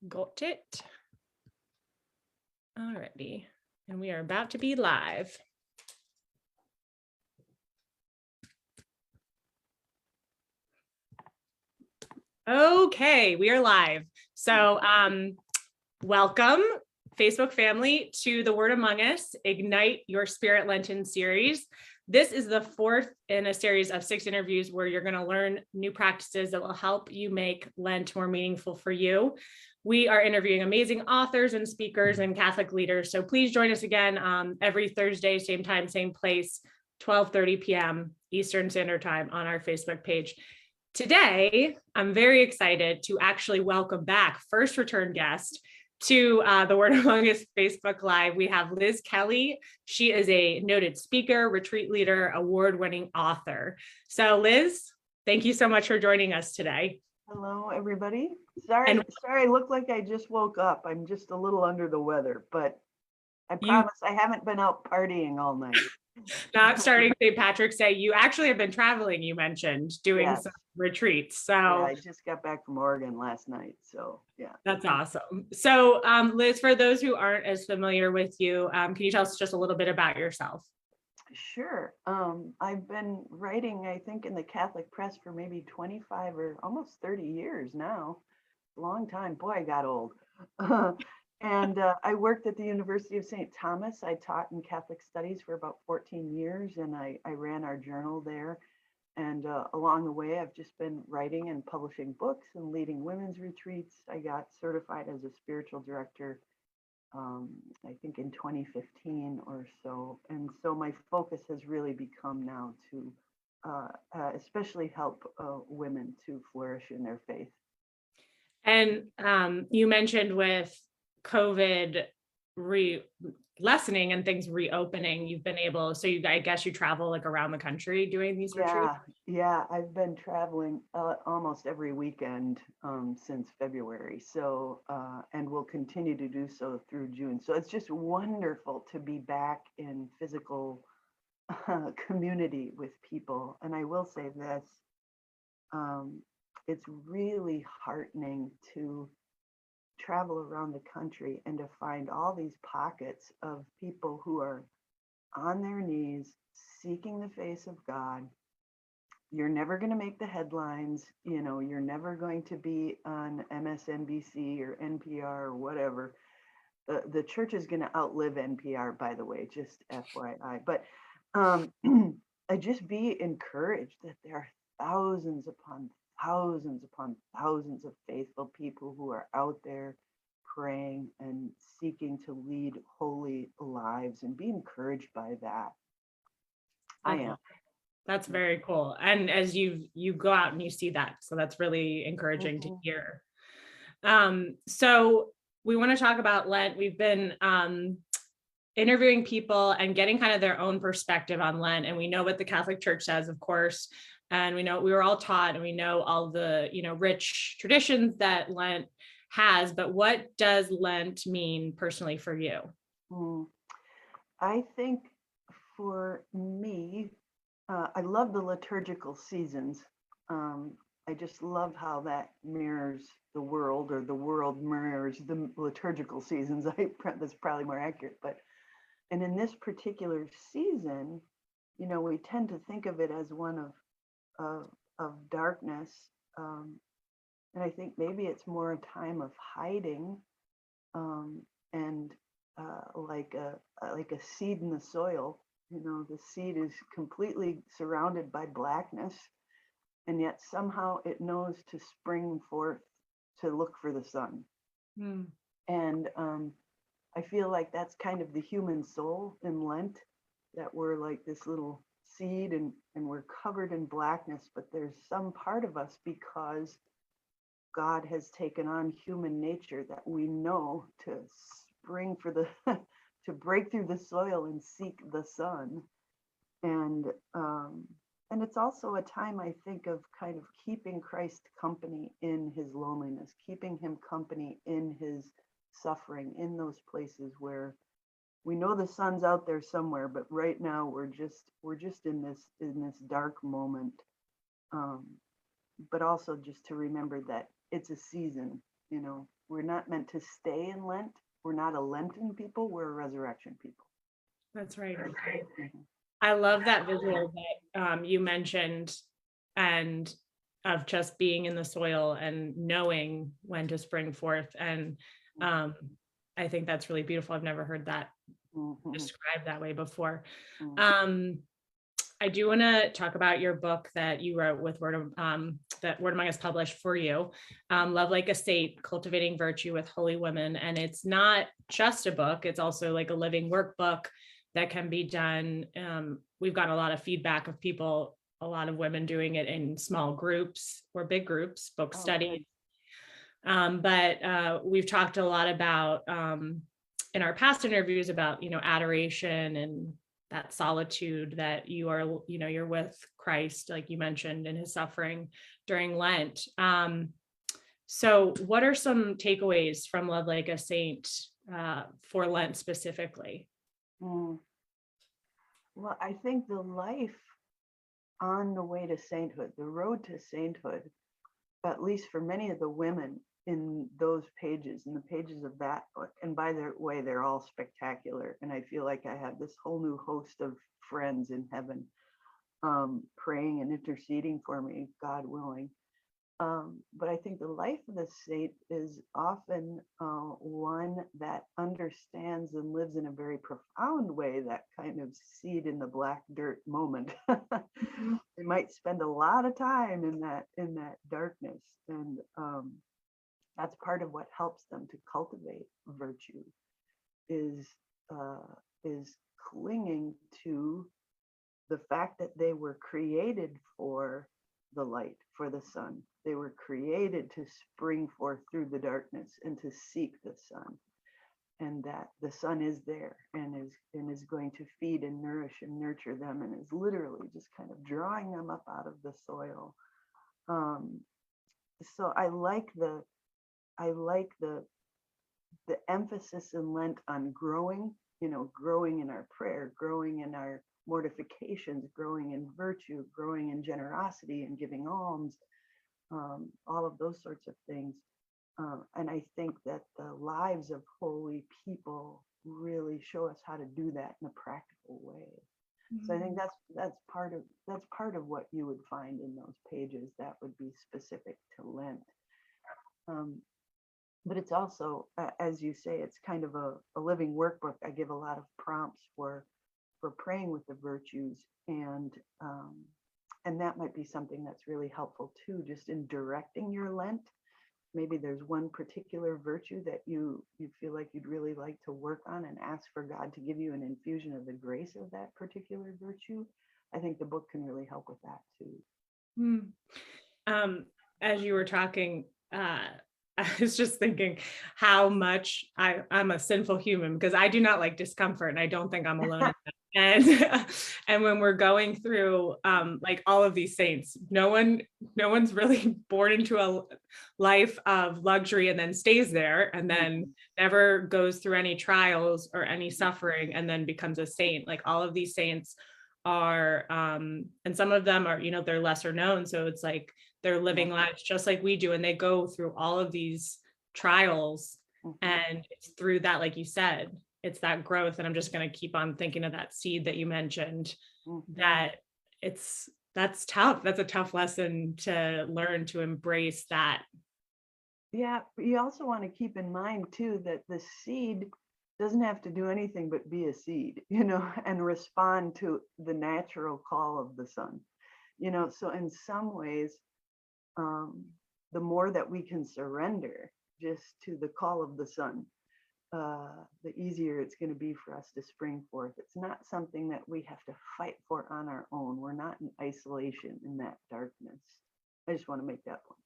Got it. Alrighty. And we are about to be live. Okay, we are live. So welcome, Facebook family, to the Word Among Us, Ignite Your Spirit Lenten series. This is the fourth in a series of 6 interviews where you're going to learn new practices that will help you make Lent more meaningful for you. We are interviewing amazing authors and speakers and Catholic leaders. So please join us again every Thursday, same time, same place, 12:30 p.m. Eastern Standard Time on our Facebook page. Today, I'm very excited to actually welcome back first return guest to the Word Among Us Facebook Live. We have Liz Kelly. She is a noted speaker, retreat leader, award-winning author. So Liz, thank you so much for joining us today. Hello, everybody. Sorry, I look like I just woke up. I'm just a little under the weather, but I promise I haven't been out partying all night. Not starting St. Patrick's Day. You actually have been traveling, you mentioned, doing some retreats. So yeah, I just got back from Oregon last night. So yeah. That's awesome. So Liz, for those who aren't as familiar with you, can you tell us just a little bit about yourself? Sure. I've been writing, I think, in the Catholic press for maybe 25 or almost 30 years now. Long time. Boy, I got old. And I worked at the University of St. Thomas. I taught in Catholic studies for about 14 years, and I ran our journal there. And along the way, I've just been writing and publishing books and leading women's retreats. I got certified as a spiritual director, I think in 2015 or so. And so my focus has really become now to especially help women to flourish in their faith. And you mentioned with COVID lessening and things reopening, you've been able, so I guess you travel like around the country doing these retreats? Yeah, I've been traveling almost every weekend since February. So, and we'll continue to do so through June. So it's just wonderful to be back in physical community with people. And I will say this, it's really heartening to travel around the country and to find all these pockets of people who are on their knees seeking the face of God. You're never going to make the headlines, you're never going to be on MSNBC or NPR or whatever. The church is going to outlive NPR, by the way, just FYI. But I just be encouraged that there are thousands upon thousands of faithful people who are out there praying and seeking to lead holy lives, and be encouraged by that. I am. That's very cool. And as you go out and you see that, so that's really encouraging to hear. So we want to talk about Lent. We've been interviewing people and getting kind of their own perspective on Lent. And we know what the Catholic Church says, of course. And we know we were all taught, and we know all the, rich traditions that Lent has, but what does Lent mean personally for you? I think for me, I love the liturgical seasons. I just love how that mirrors the world, or the world mirrors the liturgical seasons. That's probably more accurate, and in this particular season, we tend to think of it as one of darkness, and I think maybe it's more a time of hiding, and like a seed in the soil. The seed is completely surrounded by blackness, and yet somehow it knows to spring forth to look for the sun. And I feel like that's kind of the human soul in Lent, that we're like this little seed, and we're covered in blackness, but there's some part of us, because God has taken on human nature, that we know to spring for the to break through the soil and seek the sun. And it's also a time, I think, of kind of keeping Christ company in his loneliness, keeping him company in his suffering, in those places where we know the sun's out there somewhere, but right now we're just in this dark moment. But also just to remember that it's a season, We're not meant to stay in Lent. We're not a Lenten people. We're a resurrection people. That's right. Mhm. I love that visual that you mentioned, and of just being in the soil and knowing when to spring forth. And um, I think that's really beautiful. I've never heard that Mhm. described that way before. Mhm. I do want to talk about your book that you wrote with that Word Among Us published for you, Love Like a Saint, Cultivating Virtue with Holy Women. And it's not just a book, it's also like a living workbook that can be done. We've gotten a lot of feedback of people, a lot of women doing it in small groups or big groups, book Oh, studies. good. But we've talked a lot about in our past interviews about, adoration and that solitude that you are, you're with Christ, like you mentioned, in his suffering during Lent. So what are some takeaways from Love Like a Saint for Lent specifically? Mm. Well, I think the life on the way to sainthood, the road to sainthood, at least for many of the women in those pages, in the pages of that book, and by the way, they're all spectacular. And I feel like I have this whole new host of friends in heaven praying and interceding for me, God willing. But I think the life of the saint is often one that understands and lives in a very profound way that kind of seed in the black dirt moment. They might spend a lot of time in that darkness, and that's part of what helps them to cultivate virtue is uh, is clinging to the fact that they were created for the light, for the sun. They were created to spring forth through the darkness and to seek the sun, and that the sun is there and is going to feed and nourish and nurture them, and is literally just kind of drawing them up out of the soil. Um, so I like the emphasis in Lent on growing, growing in our prayer, growing in our mortifications, growing in virtue, growing in generosity and giving alms, all of those sorts of things. And I think that the lives of holy people really show us how to do that in a practical way. So I think that's part of what you would find in those pages that would be specific to Lent. Um, but it's also, as you say, it's kind of a living workbook. I give a lot of prompts for praying with the virtues, and that might be something that's really helpful too, just in directing your Lent. Maybe there's one particular virtue that you feel like you'd really like to work on, and ask for God to give you an infusion of the grace of that particular virtue. I think the book can really help with that too. Hmm. As you were talking, I was just thinking how much I'm a sinful human, because I do not like discomfort, and I don't think I'm alone in that. And and when we're going through like all of these saints, no one's really born into a life of luxury and then stays there and then never goes through any trials or any suffering and then becomes a saint. Like all of these saints are and some of them are, they're lesser known, so it's like they're living lives just like we do, and they go through all of these trials. And it's through that, like you said, it's that growth. And I'm just going to keep on thinking of that seed that you mentioned, that that's tough. That's a tough lesson to learn, to embrace that. Yeah, but you also want to keep in mind too that the seed doesn't have to do anything but be a seed, and respond to the natural call of the sun. So in some ways, the more that we can surrender just to the call of the sun, the easier it's going to be for us to spring forth. It's not something that we have to fight for on our own. We're not in isolation in that darkness. I just want to make that point.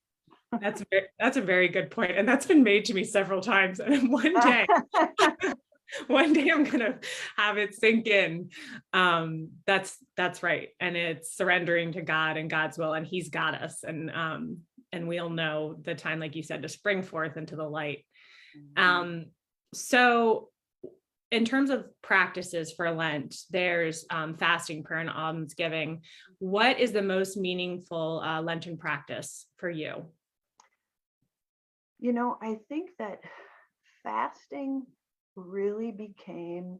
That's a very good point, and that's been made to me several times. And one day I'm gonna have it sink in. That's right, and it's surrendering to God and God's will, and He's got us, and we'll know the time, like you said, to spring forth into the light. So in terms of practices for Lent, there's fasting, prayer, and almsgiving. What is the most meaningful Lenten practice for you? I think that fasting really became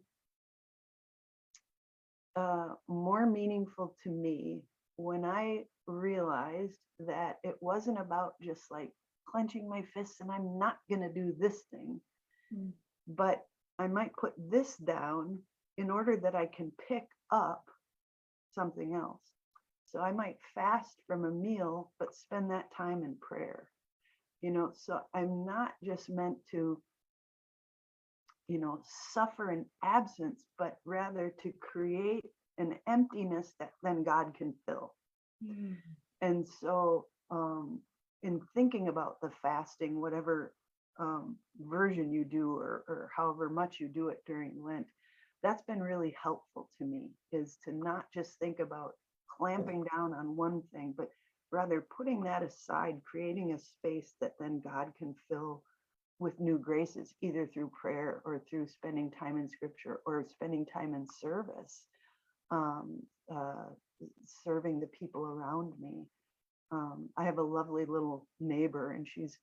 more meaningful to me when I realized that it wasn't about just like clenching my fists and I'm not going to do this thing, Mm. but I might put this down in order that I can pick up something else. So I might fast from a meal, but spend that time in prayer. So I'm not just meant to, suffer in absence, but rather to create an emptiness that then God can fill. Mm. And so, in thinking about the fasting, whatever version you do, or however much you do it during Lent, that's been really helpful to me, is to not just think about clamping down on one thing, but rather putting that aside, creating a space that then God can fill with new graces, either through prayer or through spending time in scripture or spending time in service, um, uh, serving the people around me. I have a lovely little neighbor, and she's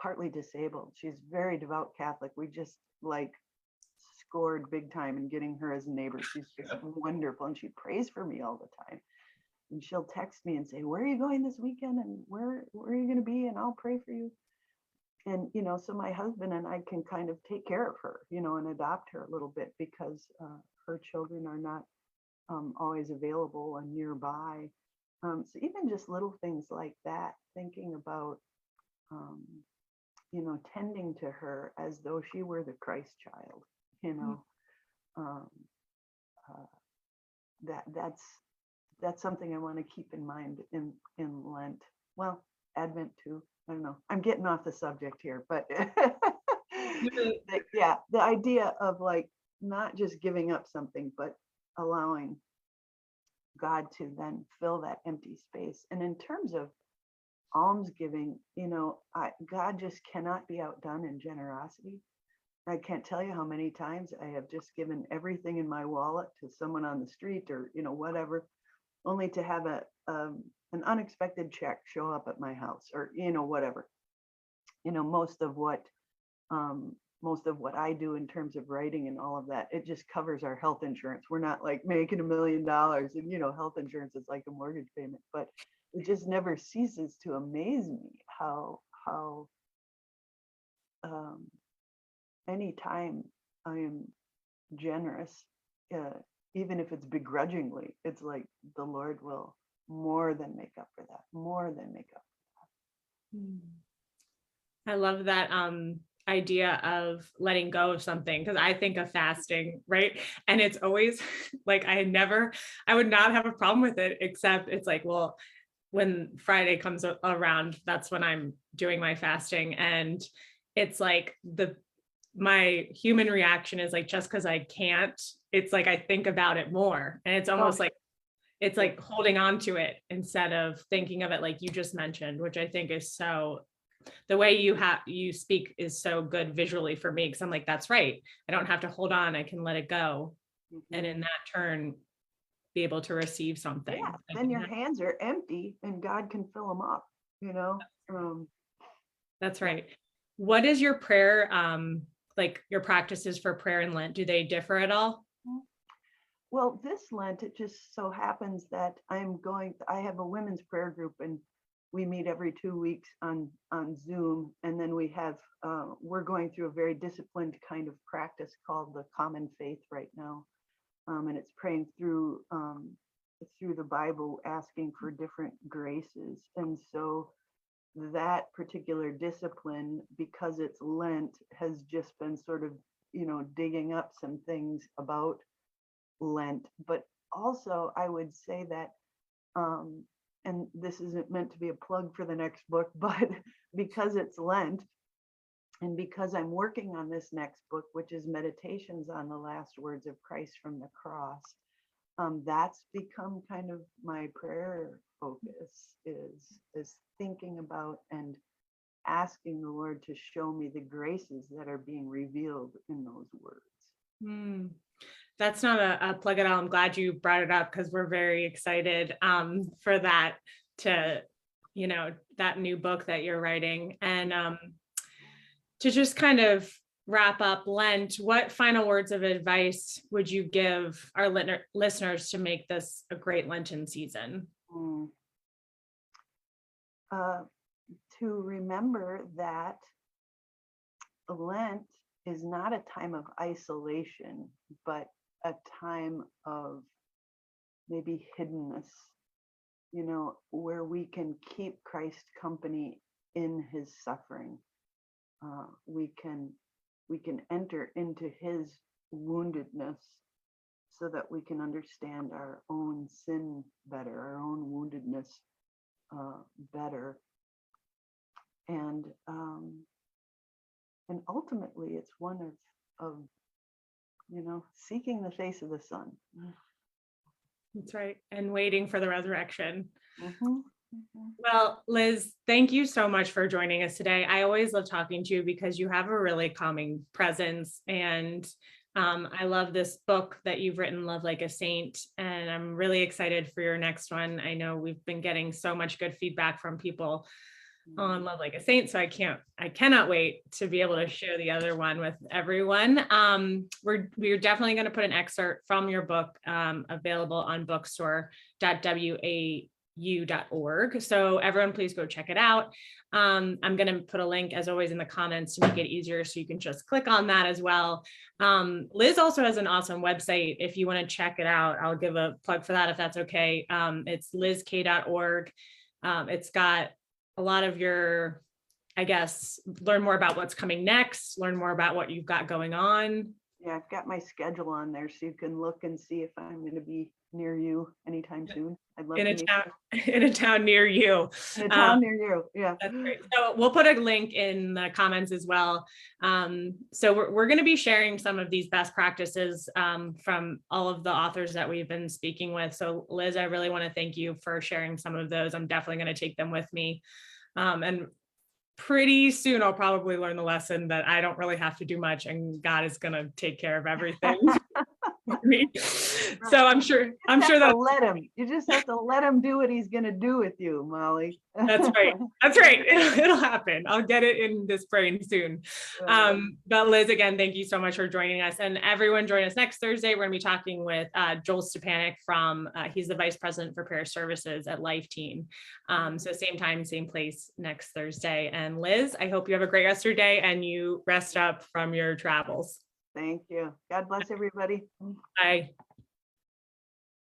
partly disabled. She's very devout Catholic. We just like scored big time in getting her as a neighbor. She's just wonderful, and she prays for me all the time. And she'll text me and say, "Where are you going this weekend? And where are you going to be? And I'll pray for you." And so my husband and I can kind of take care of her, and adopt her a little bit, because her children are not always available and nearby. So even just little things like that, thinking about um, tending to her as though she were the Christ child, you know, um, uh, that's something I want to keep in mind in Lent. Well, Advent too. I don't know. I'm getting off the subject here, but yeah, the idea of like not just giving up something, but allowing God to then fill that empty space. And in terms of almsgiving, God just cannot be outdone in generosity. I can't tell you how many times I have just given everything in my wallet to someone on the street, or whatever, only to have an unexpected check show up at my house, or whatever. Most of what I do in terms of writing and all of that, it just covers our health insurance. We're not like making $1 million, and health insurance is like a mortgage payment, but it just never ceases to amaze me how um, anytime I am generous, uh, even if it's begrudgingly, it's like the Lord will more than make up for that, more than make up. I love that idea of letting go of something, because I think of fasting, right? And it's always like I would not have a problem with it, except it's like, well, when Friday comes around, that's when I'm doing my fasting. And it's like my human reaction is like, just because I can't, it's like I think about it more. And it's almost like it's like holding on to it instead of thinking of it like you just mentioned, which I think is so, the way you speak is so good visually for me, because I'm like, that's right. I don't have to hold on. I can let it go. Mm-hmm. And in that turn, be able to receive something. Yeah, then your hands are empty and God can fill them up, That's right. What is your prayer, like your practices for prayer in Lent? Do they differ at all? Well, this Lent, it just so happens that I have a women's prayer group, and we meet every 2 weeks on Zoom. And then we're going through a very disciplined kind of practice called the Common Faith right now. And it's praying through the Bible, asking for different graces. And so that particular discipline, because it's Lent, has just been sort of, digging up some things about Lent. But also, I would say that, and this isn't meant to be a plug for the next book, but because it's Lent, and because I'm working on this next book, which is Meditations on the Last Words of Christ from the Cross, that's become kind of my prayer focus, is thinking about and asking the Lord to show me the graces that are being revealed in those words. That's not a plug at all. I'm glad you brought it up, because we're very excited for that to that new book that you're writing. And to just kind of wrap up Lent, what final words of advice would you give our listeners to make this a great Lenten season? To remember that Lent is not a time of isolation, but a time of maybe hiddenness, where we can keep Christ company in his suffering. We can enter into his woundedness so that we can understand our own sin better, our own woundedness better. And ultimately it's one of seeking the face of the Son. That's right. And waiting for the resurrection. Mm-hmm. Well, Liz, thank you so much for joining us today. I always love talking to you because you have a really calming presence. And I love this book that you've written, Love Like a Saint. And I'm really excited for your next one. I know we've been getting so much good feedback from people on Love Like a Saint. So I cannot wait to be able to share the other one with everyone. We're definitely going to put an excerpt from your book available on bookstore.wau.org. So everyone, please go check it out. I'm going to put a link, as always, in the comments to make it easier, so you can just click on that as well. Liz also has an awesome website. If you want to check it out, I'll give a plug for that if that's okay. It's lizk.org. It's got a lot of your, learn more about what's coming next, learn more about what you've got going on. Yeah, I've got my schedule on there, so you can look and see if I'm going to be near you anytime soon. I'd love in to a meet town in a town near you. you. In a town near you. Yeah. That's great. So we'll put a link in the comments as well. So we're going to be sharing some of these best practices from all of the authors that we've been speaking with. So Liz, I really want to thank you for sharing some of those. I'm definitely going to take them with me. And pretty soon I'll probably learn the lesson that I don't really have to do much and God is going to take care of everything. So I'm sure that let him. You just have to let him do what he's going to do with you, Molly. That's right. That's right. It'll happen. I'll get it in this brain soon. But Liz, again, thank you so much for joining us, and everyone join us next Thursday. We're going to be talking with Joel Stepanek from he's the Vice President for Prayer Services at Life Teen. So same time, same place next Thursday. And Liz, I hope you have a great rest of your day and you rest up from your travels. Thank you. God bless everybody. Bye.